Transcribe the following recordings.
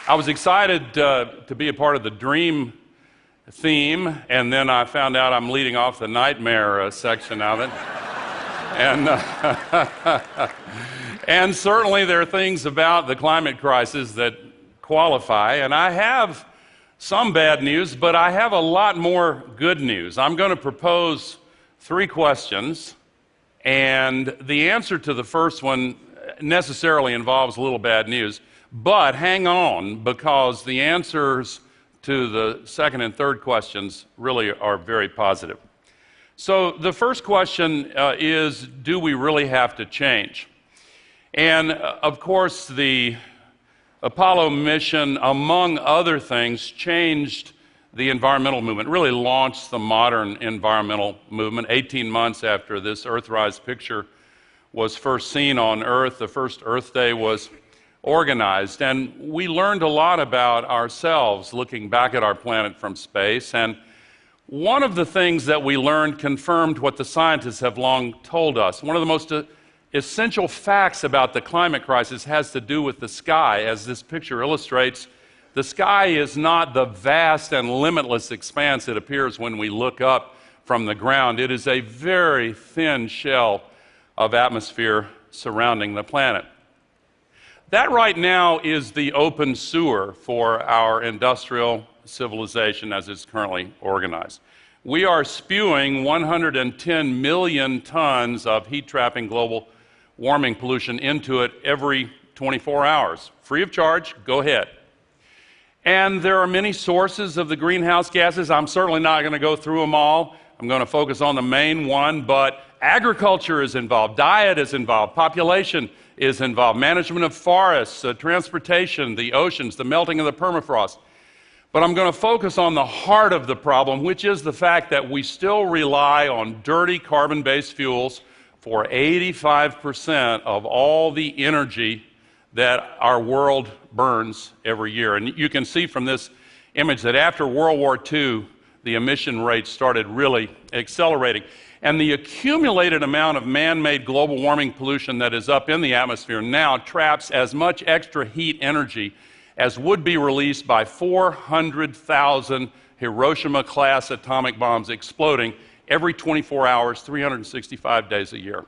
I was excited to be a part of the dream theme, and then I found out I'm leading off the nightmare section of it. And certainly there are things about the climate crisis that qualify, and I have some bad news, but I have a lot more good news. I'm going to propose 3 questions, and the answer to the first one necessarily involves a little bad news, but hang on, because the answers to the second and third questions really are very positive. So the first question is, do we really have to change? And of course, the Apollo mission, among other things, changed the environmental movement, really launched the modern environmental movement. 18 months after this Earthrise picture was first seen on Earth, the first Earth Day was organized, and we learned a lot about ourselves looking back at our planet from space. And one of the things that we learned confirmed what the scientists have long told us. One of the most essential facts about the climate crisis has to do with the sky. As this picture illustrates, the sky is not the vast and limitless expanse it appears when we look up from the ground. It is a very thin shell of atmosphere surrounding the planet. That right now is the open sewer for our industrial civilization as it's currently organized. We are spewing 110 million tons of heat-trapping global warming pollution into it every 24 hours. Free of charge, go ahead. And there are many sources of the greenhouse gases. I'm certainly not going to go through them all. I'm going to focus on the main one, but agriculture is involved, diet is involved, population is involved, management of forests, transportation, the oceans, the melting of the permafrost. But I'm going to focus on the heart of the problem, which is the fact that we still rely on dirty carbon-based fuels for 85% of all the energy that our world burns every year. And you can see from this image that after World War II, the emission rates started really accelerating. And the accumulated amount of man-made global warming pollution that is up in the atmosphere now traps as much extra heat energy as would be released by 400,000 Hiroshima-class atomic bombs exploding every 24 hours, 365 days a year.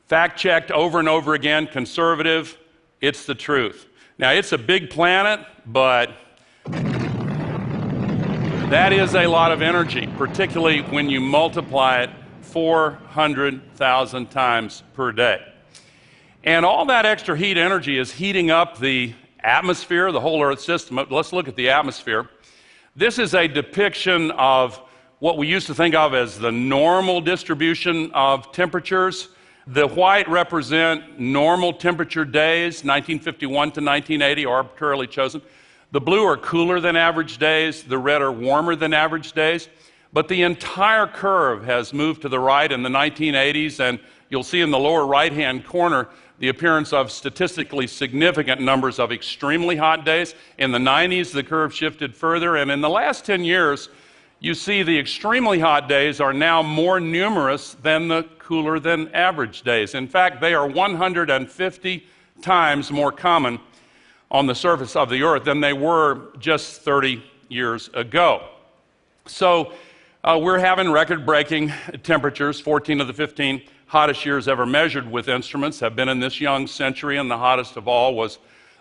Fact-checked over and over again, conservative, it's the truth. Now, it's a big planet, but that is a lot of energy, particularly when you multiply it 400,000 times per day. And all that extra heat energy is heating up the atmosphere, the whole Earth system. Let's look at the atmosphere. This is a depiction of what we used to think of as the normal distribution of temperatures. The white represent normal temperature days, 1951 to 1980, arbitrarily chosen. The blue are cooler than average days, the red are warmer than average days, but the entire curve has moved to the right in the 1980s, and you'll see in the lower right-hand corner the appearance of statistically significant numbers of extremely hot days. In the 90s, the curve shifted further, and in the last 10 years, you see the extremely hot days are now more numerous than the cooler than average days. In fact, they are 150 times more common on the surface of the Earth than they were just 30 years ago. So we're having record-breaking temperatures. 14 of the 15 hottest years ever measured with instruments have been in this young century, and the hottest of all was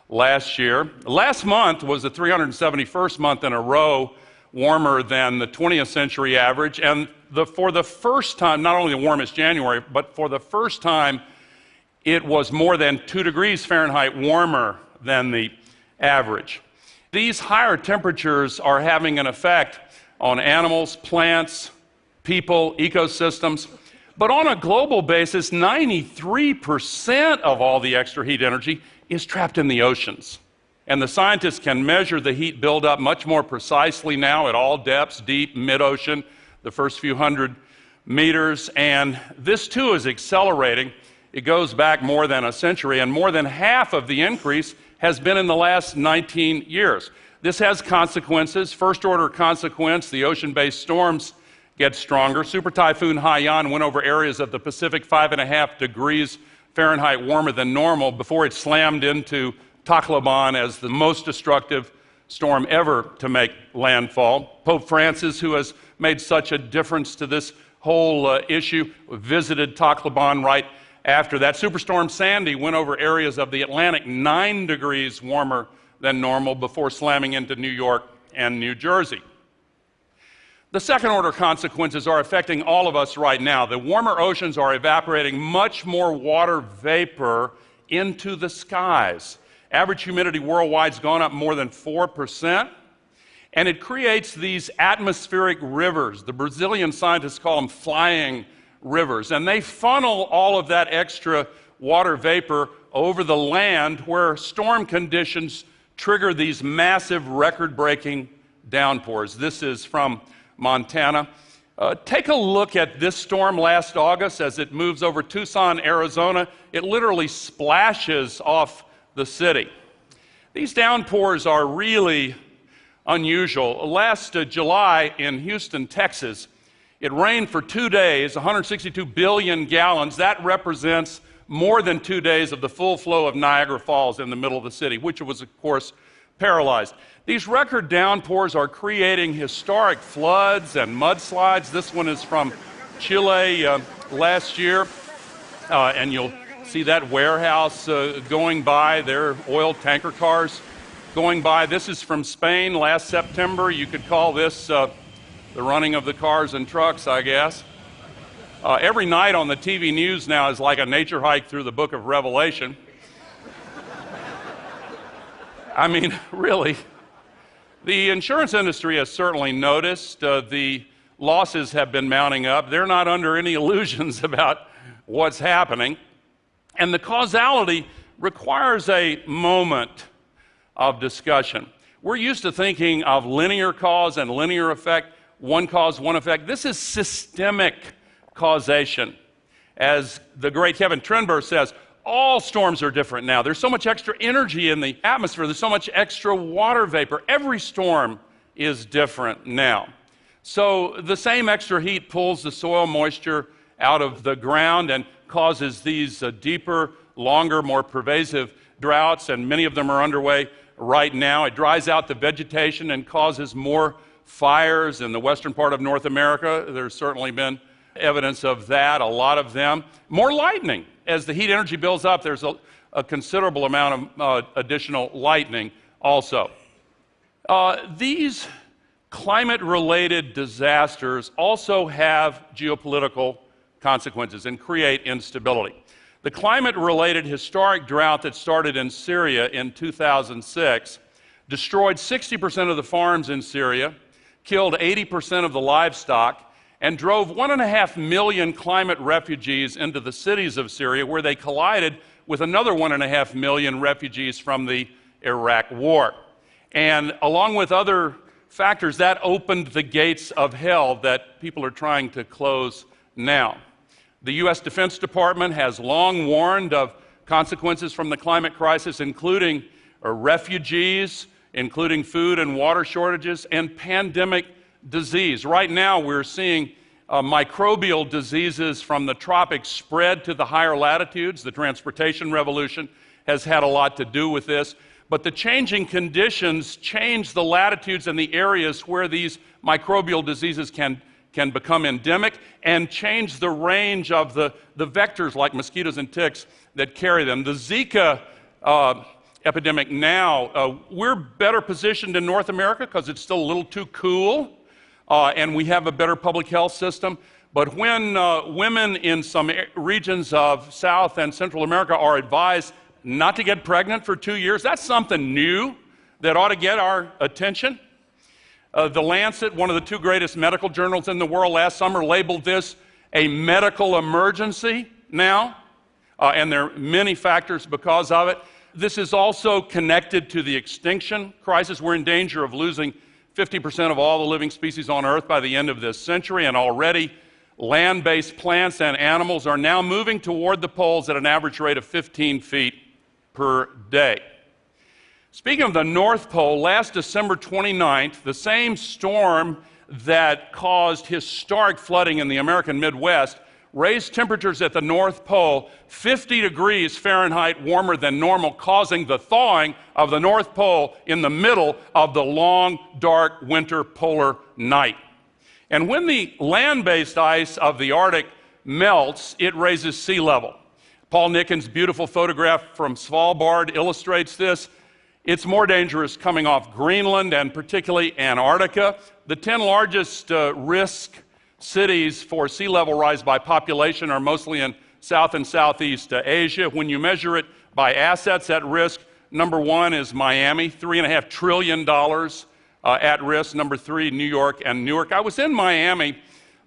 last year. Last month was the 371st month in a row warmer than the 20th century average, and for the first time, not only the warmest January, but for the first time, it was more than 2 degrees Fahrenheit warmer than the average. These higher temperatures are having an effect on animals, plants, people, ecosystems. But on a global basis, 93% of all the extra heat energy is trapped in the oceans. And the scientists can measure the heat buildup much more precisely now at all depths, deep, mid-ocean, the first few hundred meters. And this too is accelerating. It goes back more than a century, and more than half of the increase has been in the last 19 years. This has consequences. First-order consequence, the ocean-based storms get stronger. Super Typhoon Haiyan went over areas of the Pacific 5.5 degrees Fahrenheit warmer than normal before it slammed into Tacloban as the most destructive storm ever to make landfall. Pope Francis, who has made such a difference to this whole issue, visited Tacloban right after that. Superstorm Sandy went over areas of the Atlantic 9 degrees warmer than normal before slamming into New York and New Jersey. The second order consequences are affecting all of us right now. The warmer oceans are evaporating much more water vapor into the skies. Average humidity worldwide has gone up more than 4%, and it creates these atmospheric rivers. The Brazilian scientists call them flying rivers, and they funnel all of that extra water vapor over the land where storm conditions trigger these massive record-breaking downpours. This is from Montana. Take a look at this storm last August as it moves over Tucson, Arizona. It literally splashes off the city. These downpours are really unusual. Last July in Houston, Texas, it rained for 2 days, 162 billion gallons. That represents more than 2 days of the full flow of Niagara Falls in the middle of the city, which was, of course, paralyzed. These record downpours are creating historic floods and mudslides. This one is from Chile last year, and you'll see that warehouse going by, their oil tanker cars going by. This is from Spain last September. You could call this the running of the cars and trucks, I guess. Every night on the TV news now is like a nature hike through the book of Revelation. I mean, really. The insurance industry has certainly noticed the losses have been mounting up. They're not under any illusions about what's happening. And the causality requires a moment of discussion. We're used to thinking of linear cause and linear effect, one cause, one effect. This is systemic causation. As the great Kevin Trenberg says, all storms are different now. There's so much extra energy in the atmosphere. There's so much extra water vapor. Every storm is different now. So the same extra heat pulls the soil moisture out of the ground and causes these deeper, longer, more pervasive droughts, and many of them are underway right now. It dries out the vegetation and causes more fires in the western part of North America. There's certainly been evidence of that, a lot of them. More lightning. As the heat energy builds up, there's a considerable amount of additional lightning also. These climate-related disasters also have geopolitical consequences and create instability. The climate-related historic drought that started in Syria in 2006 destroyed 60% of the farms in Syria, killed 80% of the livestock, and drove 1.5 million climate refugees into the cities of Syria, where they collided with another 1.5 million refugees from the Iraq War. And along with other factors, that opened the gates of hell that people are trying to close now. The U.S. Defense Department has long warned of consequences from the climate crisis, including refugees, including food and water shortages, and pandemic disease. Right now, we're seeing microbial diseases from the tropics spread to the higher latitudes. The transportation revolution has had a lot to do with this. But the changing conditions change the latitudes and the areas where these microbial diseases can become endemic and change the range of the vectors like mosquitoes and ticks that carry them. The Zika epidemic now, we're better positioned in North America because it's still a little too cool. And we have a better public health system. But when women in some regions of South and Central America are advised not to get pregnant for 2 years, that's something new that ought to get our attention. The Lancet, one of the two greatest medical journals in the world, last summer labeled this a medical emergency now, and there are many factors because of it. This is also connected to the extinction crisis. We're in danger of losing 50% of all the living species on Earth by the end of this century, and already land-based plants and animals are now moving toward the poles at an average rate of 15 feet per day. Speaking of the North Pole, last December 29th, the same storm that caused historic flooding in the American Midwest raised temperatures at the North Pole 50 degrees Fahrenheit warmer than normal, causing the thawing of the North Pole in the middle of the long, dark winter polar night. And when the land-based ice of the Arctic melts, it raises sea level. Paul Nicken's beautiful photograph from Svalbard illustrates this. It's more dangerous coming off Greenland and particularly Antarctica. The 10 largest risk cities for sea level rise by population are mostly in South and Southeast Asia. When you measure it by assets at risk, number 1 is Miami, $3.5 trillion at risk. Number 3, New York and Newark. I was in Miami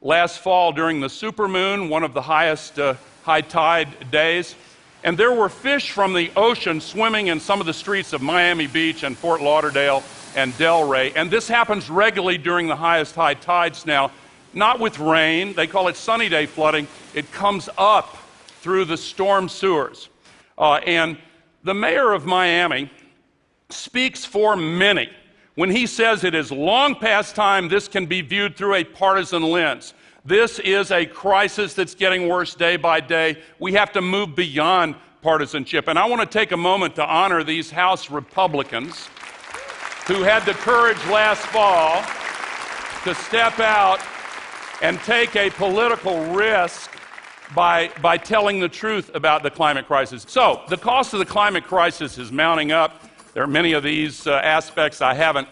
last fall during the supermoon, one of the highest high tide days, and there were fish from the ocean swimming in some of the streets of Miami Beach and Fort Lauderdale and Delray. And this happens regularly during the highest high tides now, not with rain. They call it sunny day flooding. It comes up through the storm sewers. And the mayor of Miami speaks for many when he says it is long past time this can be viewed through a partisan lens. This is a crisis that's getting worse day by day. We have to move beyond partisanship. And I want to take a moment to honor these House Republicans who had the courage last fall to step out and take a political risk by telling the truth about the climate crisis. So, the cost of the climate crisis is mounting up. There are many of these aspects I haven't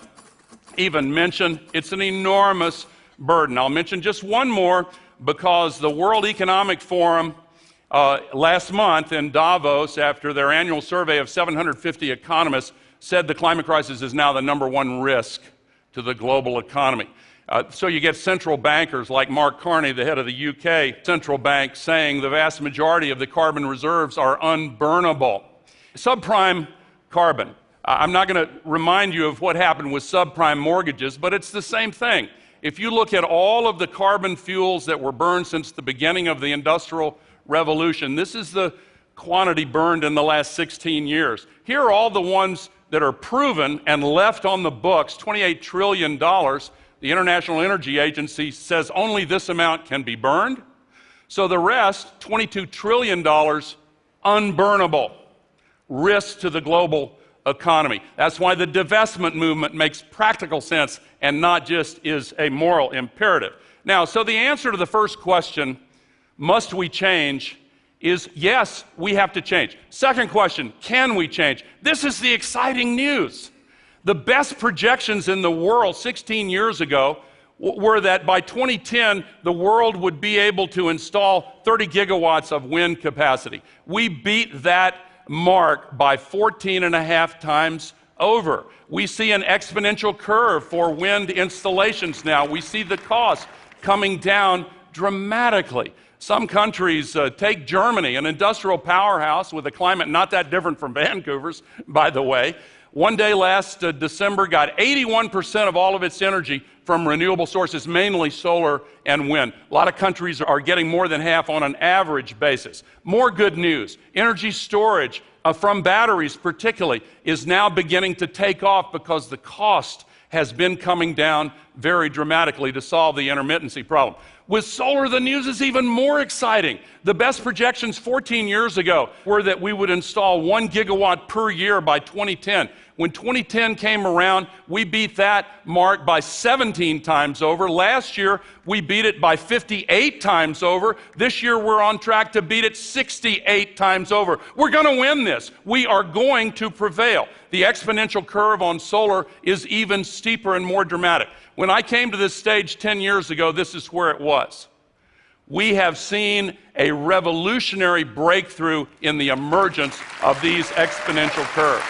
even mentioned. It's an enormous burden. I'll mention just one more because the World Economic Forum last month in Davos, after their annual survey of 750 economists, said the climate crisis is now the #1 risk to the global economy. So you get central bankers like Mark Carney, the head of the UK central bank, saying the vast majority of the carbon reserves are unburnable. Subprime carbon. I'm not going to remind you of what happened with subprime mortgages, but it's the same thing. If you look at all of the carbon fuels that were burned since the beginning of the Industrial Revolution, this is the quantity burned in the last 16 years. Here are all the ones that are proven and left on the books, $28 trillion. The International Energy Agency says only this amount can be burned. So the rest, $22 trillion, unburnable, risk to the global economy. That's why the divestment movement makes practical sense and not just is a moral imperative. Now, so the answer to the first question, must we change, is yes, we have to change. Second question, can we change? This is the exciting news. The best projections in the world 16 years ago were that by 2010, the world would be able to install 30 gigawatts of wind capacity. We beat that mark by 14.5 times over. We see an exponential curve for wind installations now. We see the cost coming down dramatically. Some countries, take Germany, an industrial powerhouse with a climate not that different from Vancouver's, by the way. One day last December got 81% of all of its energy from renewable sources, mainly solar and wind. A lot of countries are getting more than half on an average basis. More good news. Energy storage from batteries particularly is now beginning to take off because the cost has been coming down very dramatically to solve the intermittency problem. With solar, the news is even more exciting. The best projections 14 years ago were that we would install 1 gigawatt per year by 2010. When 2010 came around, we beat that mark by 17 times over. Last year, we beat it by 58 times over. This year, we're on track to beat it 68 times over. We're going to win this. We are going to prevail. The exponential curve on solar is even steeper and more dramatic. When I came to this stage 10 years ago, this is where it was. We have seen a revolutionary breakthrough in the emergence of these exponential curves.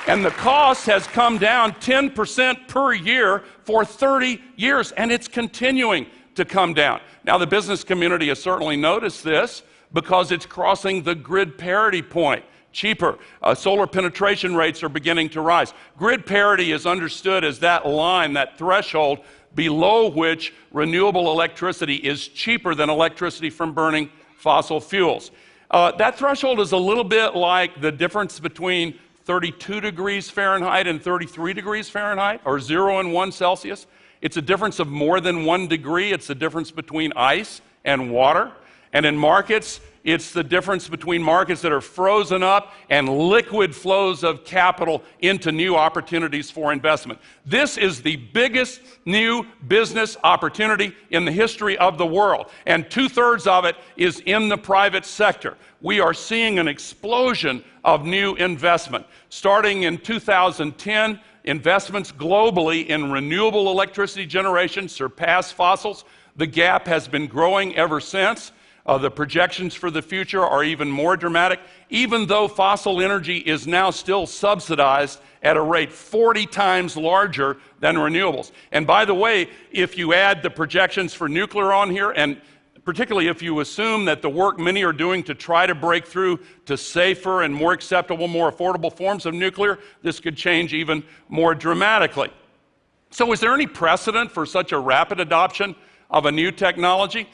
And the cost has come down 10% per year for 30 years, and it's continuing to come down. Now, the business community has certainly noticed this because it's crossing the grid parity point. Cheaper. Solar penetration rates are beginning to rise. Grid parity is understood as that line, that threshold below which renewable electricity is cheaper than electricity from burning fossil fuels. That threshold is a little bit like the difference between 32 degrees Fahrenheit and 33 degrees Fahrenheit, or 0 and 1 Celsius. It's a difference of more than 1 degree. It's the difference between ice and water. And in markets, it's the difference between markets that are frozen up and liquid flows of capital into new opportunities for investment. This is the biggest new business opportunity in the history of the world, and 2/3 of it is in the private sector. We are seeing an explosion of new investment. Starting in 2010, investments globally in renewable electricity generation surpassed fossils. The gap has been growing ever since. The projections for the future are even more dramatic, even though fossil energy is now still subsidized at a rate 40 times larger than renewables. And by the way, if you add the projections for nuclear on here, and particularly if you assume that the work many are doing to try to break through to safer and more acceptable, more affordable forms of nuclear, this could change even more dramatically. So is there any precedent for such a rapid adoption of a new technology?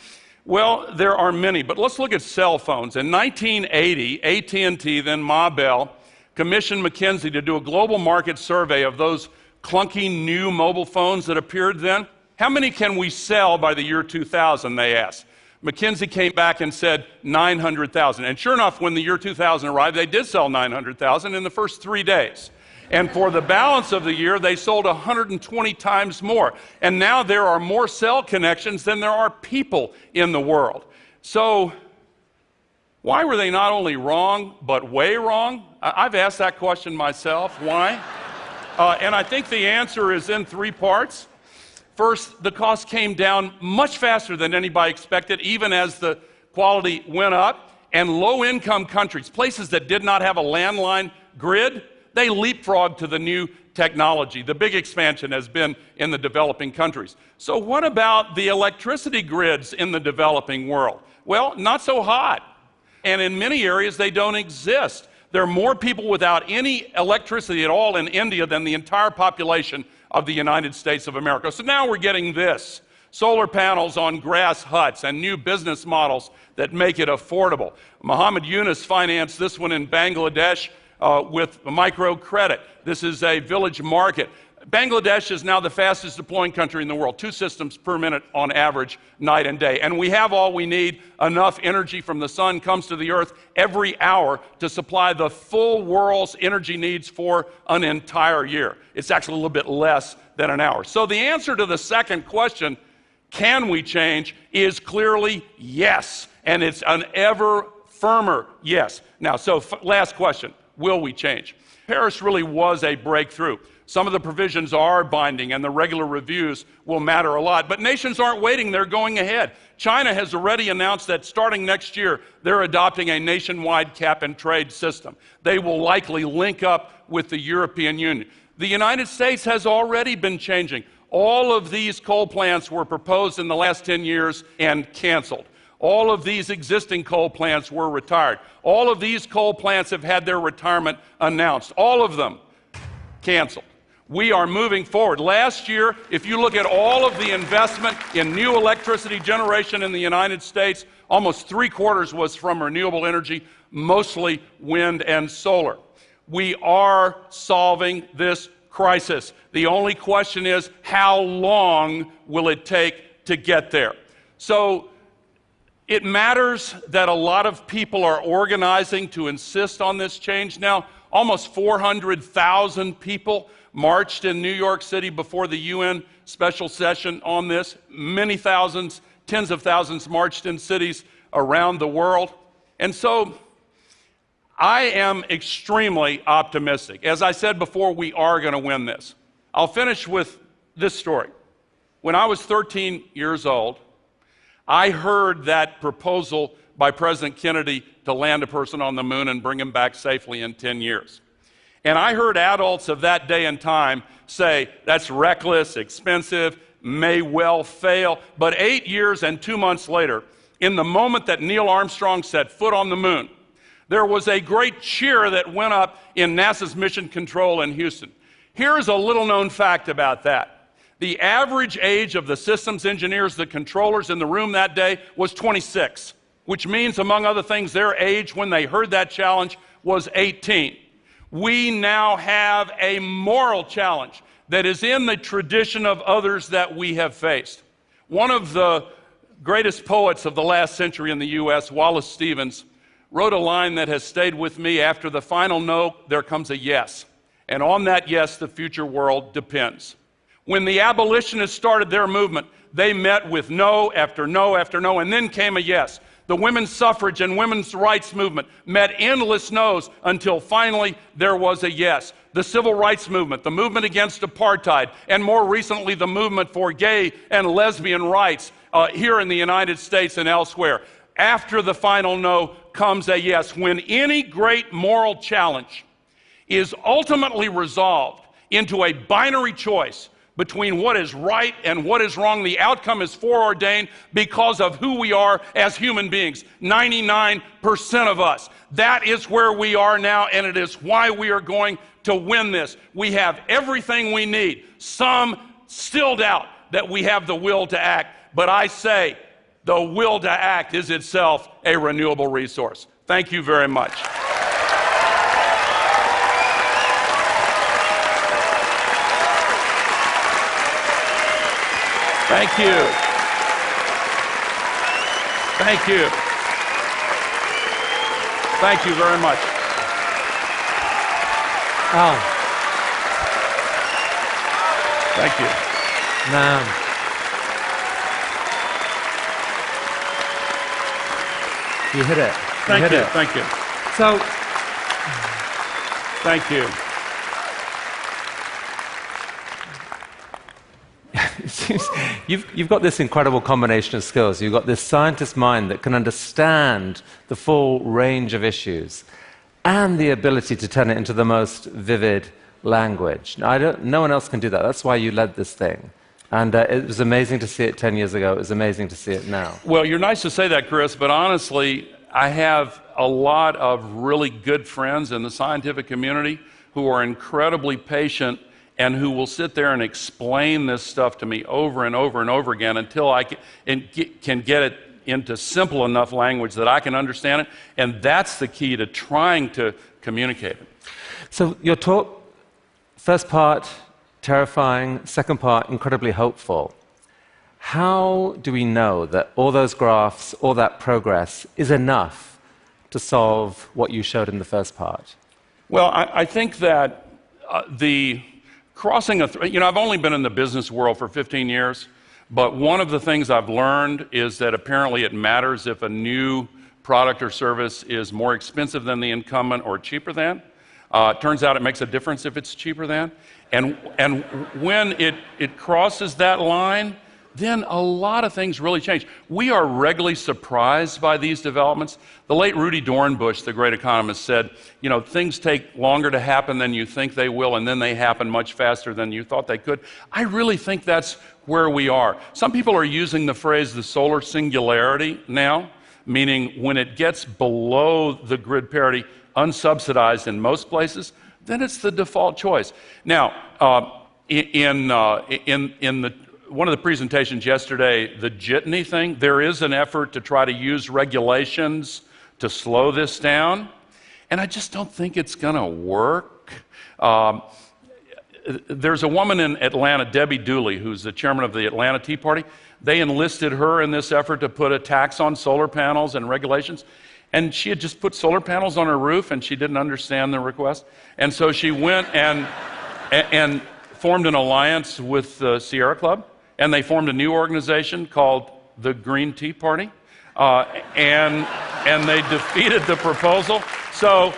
Well, there are many, but let's look at cell phones. In 1980, AT&T, then Ma Bell, commissioned McKinsey to do a global market survey of those clunky new mobile phones that appeared then. How many can we sell by the year 2000, they asked. McKinsey came back and said 900,000. And sure enough, when the year 2000 arrived, they did sell 900,000 in the first 3 days. And for the balance of the year, they sold 120 times more. And now there are more cell connections than there are people in the world. So why were they not only wrong, but way wrong? I've asked that question myself. Why? And I think the answer is in 3 parts. First, the cost came down much faster than anybody expected, even as the quality went up. And low-income countries, places that did not have a landline grid, they leapfrogged to the new technology. The big expansion has been in the developing countries. So what about the electricity grids in the developing world? Well, not so hot. And in many areas, they don't exist. There are more people without any electricity at all in India than the entire population of the United States of America. So now we're getting this: solar panels on grass huts and new business models that make it affordable. Muhammad Yunus financed this one in Bangladesh with microcredit. This is a village market. Bangladesh is now the fastest deploying country in the world, 2 systems per minute on average, night and day. And we have all we need. Enough energy from the sun comes to the earth every hour to supply the full world's energy needs for an entire year. It's actually a little bit less than an hour. So the answer to the second question, can we change, is clearly yes. And it's an ever firmer yes. Now, so last question. Will we change? Paris really was a breakthrough. Some of the provisions are binding, and the regular reviews will matter a lot. But nations aren't waiting, they're going ahead. China has already announced that starting next year, they're adopting a nationwide cap-and-trade system. They will likely link up with the European Union. The United States has already been changing. All of these coal plants were proposed in the last 10 years and canceled. All of these existing coal plants were retired. All of these coal plants have had their retirement announced. All of them canceled. We are moving forward. Last year, if you look at all of the investment in new electricity generation in the United States, almost 3/4 was from renewable energy, mostly wind and solar. We are solving this crisis. The only question is, how long will it take to get there? So it matters that a lot of people are organizing to insist on this change now. Almost 400,000 people marched in New York City before the UN special session on this. Many thousands, tens of thousands marched in cities around the world. And so I am extremely optimistic. As I said before, we are going to win this. I'll finish with this story. When I was 13 years old, I heard that proposal by President Kennedy to land a person on the moon and bring him back safely in 10 years. And I heard adults of that day and time say, that's reckless, expensive, may well fail. But 8 years and 2 months later, in the moment that Neil Armstrong set foot on the moon, there was a great cheer that went up in NASA's Mission Control in Houston. Here's a little-known fact about that. The average age of the systems engineers, the controllers in the room that day, was 26, which means, among other things, their age when they heard that challenge was 18. We now have a moral challenge that is in the tradition of others that we have faced. One of the greatest poets of the last century in the U.S., Wallace Stevens, wrote a line that has stayed with me: after the final no, there comes a yes. And on that yes, the future world depends. When the abolitionists started their movement, they met with no after no after no, and then came a yes. The women's suffrage and women's rights movement met endless no's until finally there was a yes. The civil rights movement, the movement against apartheid, and more recently the movement for gay and lesbian rights here in the United States and elsewhere. After the final no comes a yes. When any great moral challenge is ultimately resolved into a binary choice between what is right and what is wrong, the outcome is foreordained because of who we are as human beings. 99% of us. That is where we are now, and it is why we are going to win this. We have everything we need. Some still doubt that we have the will to act, but I say the will to act is itself a renewable resource. Thank you very much. Thank you. Thank you. Thank you very much. Al. Thank you. Man. You hit it. Thank you. Thank you. So, thank you. You've got this incredible combination of skills. You've got this scientist mind that can understand the full range of issues and the ability to turn it into the most vivid language. No one else can do that. That's why you led this thing. And it was amazing to see it 10 years ago. It was amazing to see it now. Well, you're nice to say that, Chris, but honestly, I have a lot of really good friends in the scientific community who are incredibly patient and who will sit there and explain this stuff to me over and over and over again until I can get it into simple enough language that I can understand it. And that's the key to trying to communicate it. So your talk, first part, terrifying, second part, incredibly hopeful. How do we know that all those graphs, all that progress is enough to solve what you showed in the first part? Well, I think that the crossing I've only been in the business world for 15 years, but one of the things I've learned is that apparently it matters if a new product or service is more expensive than the incumbent or cheaper than. Turns out it makes a difference if it's cheaper than. And when it crosses that line, then a lot of things really change. We are regularly surprised by these developments. The late Rudy Dornbush, the great economist, said, things take longer to happen than you think they will, and then they happen much faster than you thought they could. I really think that's where we are. Some people are using the phrase the solar singularity now, meaning when it gets below the grid parity, unsubsidized in most places, then it's the default choice. Now, one of the presentations yesterday, the jitney thing, there is an effort to try to use regulations to slow this down, and I just don't think it's going to work. There's a woman in Atlanta, Debbie Dooley, who's the chairman of the Atlanta Tea Party. They enlisted her in this effort to put a tax on solar panels and regulations, and she had just put solar panels on her roof, and she didn't understand the request, and so she went and formed an alliance with the Sierra Club. And they formed a new organization called the Green Tea Party, and they defeated the proposal. So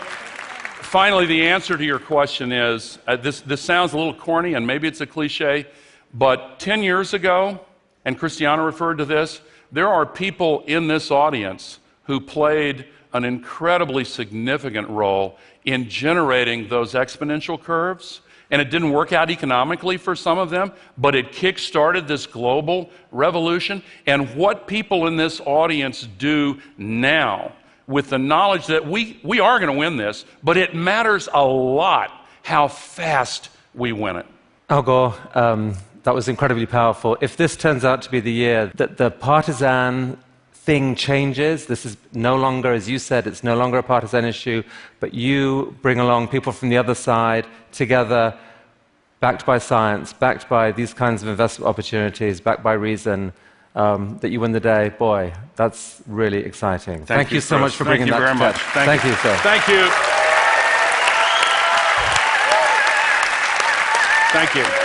finally, the answer to your question is, this sounds a little corny, and maybe it's a cliche, but 10 years ago, and Christiana referred to this, there are people in this audience who played an incredibly significant role in generating those exponential curves. And it didn't work out economically for some of them, but it kick-started this global revolution. And what people in this audience do now, with the knowledge that we are going to win this, but it matters a lot how fast we win it. Al Gore, that was incredibly powerful. If this turns out to be the year that the partisan thing changes. This is no longer, as you said, it's no longer a partisan issue, but you bring along people from the other side together, backed by science, backed by these kinds of investment opportunities, backed by reason, that you win the day. Boy, that's really exciting. Thank you so much for bringing that to TED. Thank you, sir. Thank you. Thank you.